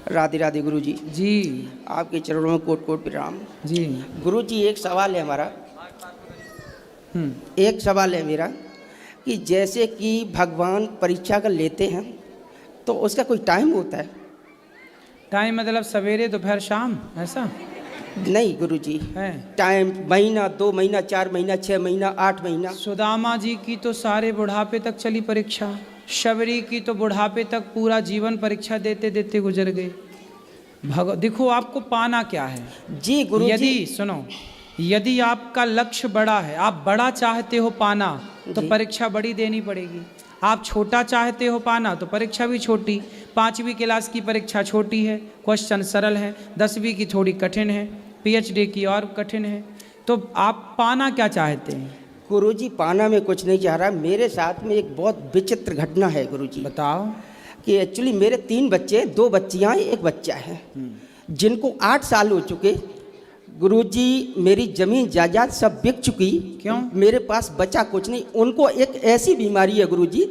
राधे राधे गुरुजी। जी आपके चरणों में कोट कोट प्रणाम। जी। गुरुजी एक सवाल है हमारा, एक सवाल है मेरा कि जैसे कि भगवान परीक्षा कर लेते हैं तो उसका कोई टाइम होता है? टाइम मतलब सवेरे दोपहर शाम ऐसा नहीं गुरुजी, है? टाइम महीना, 2 महीना, 4 महीना, 6 महीना, 8 महीना। सुदामा जी की तो सारे बुढ़ापे तक चली परीक्षा, शबरी की तो बुढ़ापे तक पूरा जीवन परीक्षा देते देते गुजर गए। देखो आपको पाना क्या है जी गुरुजी। यदि सुनो, यदि आपका लक्ष्य बड़ा है, आप बड़ा चाहते हो पाना, तो परीक्षा बड़ी देनी पड़ेगी। आप छोटा चाहते हो पाना तो परीक्षा भी छोटी। 5वीं क्लास की परीक्षा छोटी है, क्वेश्चन सरल है। 10वीं की थोड़ी कठिन है, PhD की और कठिन है। तो आप पाना क्या चाहते हैं? गुरुजी पाना में कुछ नहीं चाह रहा। मेरे साथ में एक बहुत विचित्र घटना है गुरुजी। बताओ। कि एक्चुअली मेरे 3 बच्चे, 2 बच्चियाँ, 1 बच्चा है, जिनको 8 साल हो चुके। गुरुजी मेरी जमीन जायदाद सब बिक चुकी। क्यों? मेरे पास बचा कुछ नहीं। उनको एक ऐसी बीमारी है गुरुजी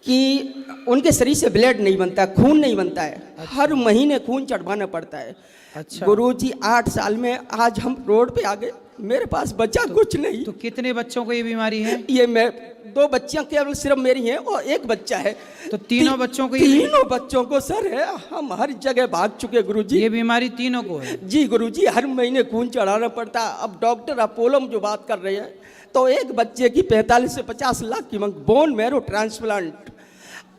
कि उनके शरीर से ब्लड नहीं बनता, खून नहीं बनता है। अच्छा। हर महीने खून चढ़वाना पड़ता है। अच्छा। गुरुजी 8 साल में आज हम रोड पे आ गए, मेरे पास बचा कुछ नहीं। तो कितने बच्चों को ये बीमारी है? ये मैं 2 बच्चियां केवल सिर्फ मेरी हैं और 1 बच्चा है। तो तीनों बच्चों को तीनों बच्चों को सर है। हम हर जगह भाग चुके गुरुजी। ये बीमारी तीनों को है? जी गुरुजी, हर महीने खून चढ़ाना पड़ता। अब डॉक्टर अपोलो में जो बात कर रहे हैं तो एक बच्चे की 45 से 50 लाख की मांग, बोन मैरो ट्रांसप्लांट।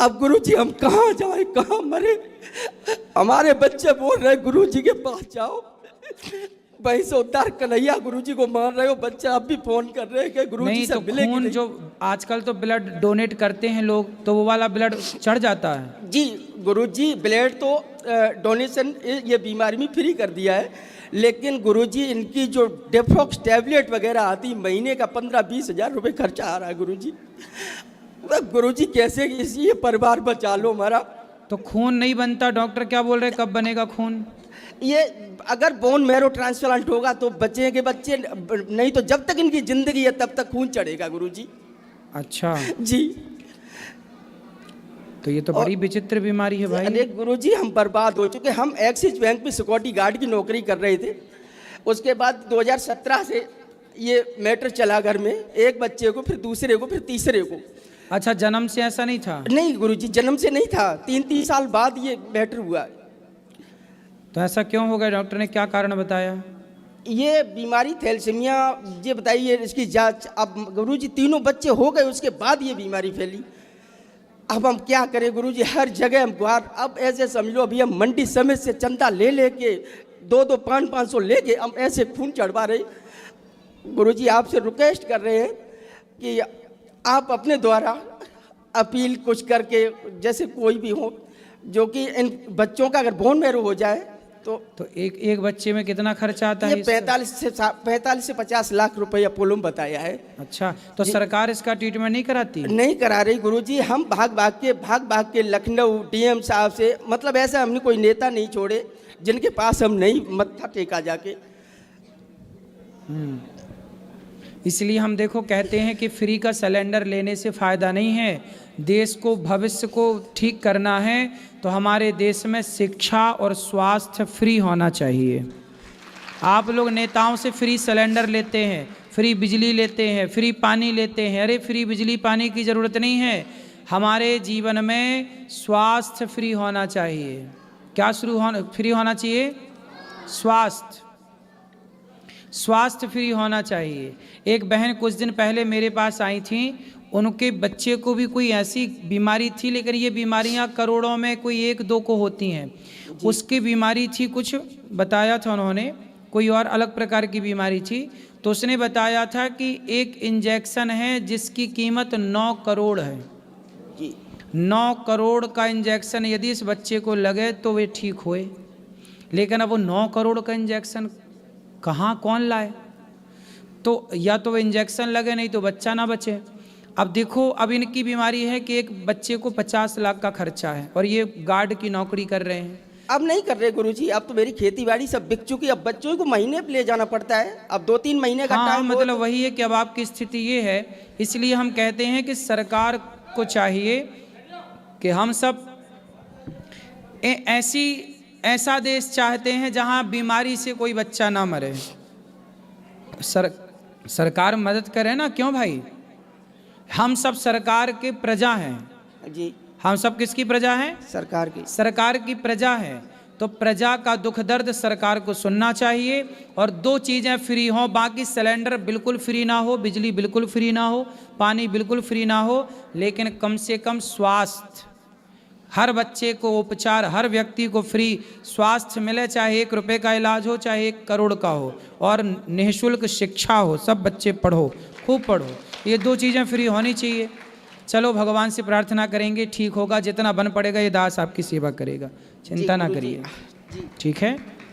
अब गुरुजी हम कहाँ जाए, कहाँ मरे? हमारे बच्चे बोल रहे गुरुजी के पास जाओ, वहीं से उद्धार कन्हैया। गुरुजी को मान रहे हो, बच्चे अब भी फोन कर रहे हैं कि गुरुजी से मिलेंगे। तो खून जो आजकल तो ब्लड डोनेट करते हैं लोग, तो वो वाला ब्लड चढ़ जाता है? जी गुरुजी, ब्लड तो डोनेशन ये बीमारी में फ्री कर दिया है, लेकिन गुरुजी इनकी जो डेफॉक्स टैबलेट वगैरह आती, महीने का 15-20 हज़ार रुपये खर्चा आ रहा है गुरुजी। गुरुजी कैसे ये परिवार बचा लो हमारा। तो खून नहीं बनता, डॉक्टर क्या बोल रहे, कब बनेगा खून? ये अगर बोन मैरो ट्रांसप्लांट होगा तो बचेंगे बच्चे, नहीं तो जब तक इनकी जिंदगी है तब तक खून चढ़ेगा गुरुजी। अच्छा जी। तो ये तो बड़ी विचित्र बीमारी है भाई। अरे गुरुजी हम बर्बाद हो चुके। हम एक्सिस बैंक में सिक्योरिटी गार्ड की नौकरी कर रहे थे। उसके बाद 2017 से ये मैटर चला घर में, एक बच्चे को, फिर दूसरे को, फिर तीसरे को। अच्छा, जन्म से ऐसा नहीं था? नहीं गुरुजी, जन्म से नहीं था। 3-3 साल बाद ये मैटर हुआ। तो ऐसा क्यों हो गया? डॉक्टर ने क्या कारण बताया? ये बीमारी थैलेसीमिया, ये बताइए इसकी जांच। अब गुरुजी तीनों बच्चे हो गए, उसके बाद ये बीमारी फैली। अब हम क्या करें गुरुजी, हर जगह हम गुहार। अब ऐसे समझ लो, अभी हम मंडी समिति से चंदा ले लेके 2-2, 500 लेके हम ऐसे खून चढ़वा रहे। गुरुजी आपसे रिक्वेस्ट कर रहे हैं कि आप अपने द्वारा अपील कुछ करके, जैसे कोई भी हो, जो कि इन बच्चों का अगर बोन मैरो हो जाए तो एक बच्चे में कितना खर्चा आता है? 45 से 50 लाख रुपए अपोलो में बताया है। अच्छा, तो सरकार इसका ट्रीटमेंट नहीं कराती? नहीं करा रही गुरुजी। हम भाग भाग के लखनऊ DM साहब से, मतलब ऐसा हमने कोई नेता नहीं छोड़े जिनके पास हम नहीं मत्था टेका जाके। इसलिए हम देखो कहते हैं कि फ्री का सिलेंडर लेने से फ़ायदा नहीं है। देश को, भविष्य को ठीक करना है तो हमारे देश में शिक्षा और स्वास्थ्य फ्री होना चाहिए। आप लोग नेताओं से फ्री सिलेंडर लेते हैं, फ्री बिजली लेते हैं, फ्री पानी लेते हैं। अरे फ्री बिजली पानी की ज़रूरत नहीं है। हमारे जीवन में स्वास्थ्य फ्री होना चाहिए। क्या फ्री होना चाहिए? स्वास्थ्य फ्री होना चाहिए। एक बहन कुछ दिन पहले मेरे पास आई थी, उनके बच्चे को भी कोई ऐसी बीमारी थी, लेकिन ये बीमारियां करोड़ों में कोई 1-2 को होती हैं। उसकी बीमारी थी, कुछ बताया था उन्होंने, कोई और अलग प्रकार की बीमारी थी। तो उसने बताया था कि एक इंजेक्शन है जिसकी कीमत 9 करोड़ है। 9 करोड़ का इंजेक्शन यदि इस बच्चे को लगे तो वे ठीक होए, लेकिन अब वो 9 करोड़ का इंजेक्शन कहाँ कौन लाए? तो या तो वो इंजेक्शन लगे, नहीं तो बच्चा ना बचे। अब देखो, अब इनकी बीमारी है कि एक बच्चे को 50 लाख का खर्चा है और ये गार्ड की नौकरी कर रहे हैं। अब नहीं कर रहे गुरुजी, अब तो मेरी खेती बाड़ी सब बिक चुकी। अब बच्चों को महीने पे ले जाना पड़ता है, अब 2-3 महीने का टाइम। मतलब वही है कि अब आपकी स्थिति ये है। इसलिए हम कहते हैं कि सरकार को चाहिए कि हम सब ऐसी ऐसा देश चाहते हैं जहां बीमारी से कोई बच्चा ना मरे। सरकार मदद करे ना, क्यों भाई? हम सब सरकार के प्रजा हैं जी। हम सब किसकी प्रजा हैं? सरकार की। सरकार की प्रजा है, तो प्रजा का दुख दर्द सरकार को सुनना चाहिए। और 2 चीज़ें फ्री हों, बाकी सिलेंडर बिल्कुल फ्री ना हो, बिजली बिल्कुल फ्री ना हो, पानी बिल्कुल फ्री ना हो, लेकिन कम से कम स्वास्थ्य, हर बच्चे को उपचार, हर व्यक्ति को फ्री स्वास्थ्य मिले, चाहे 1 रुपये का इलाज हो, चाहे 1 करोड़ का हो, और निःशुल्क शिक्षा हो, सब बच्चे पढ़ो, खूब पढ़ो। ये 2 चीज़ें फ्री होनी चाहिए। चलो भगवान से प्रार्थना करेंगे, ठीक होगा। जितना बन पड़ेगा ये दास आपकी सेवा करेगा, चिंता ना करिए। ठीक है।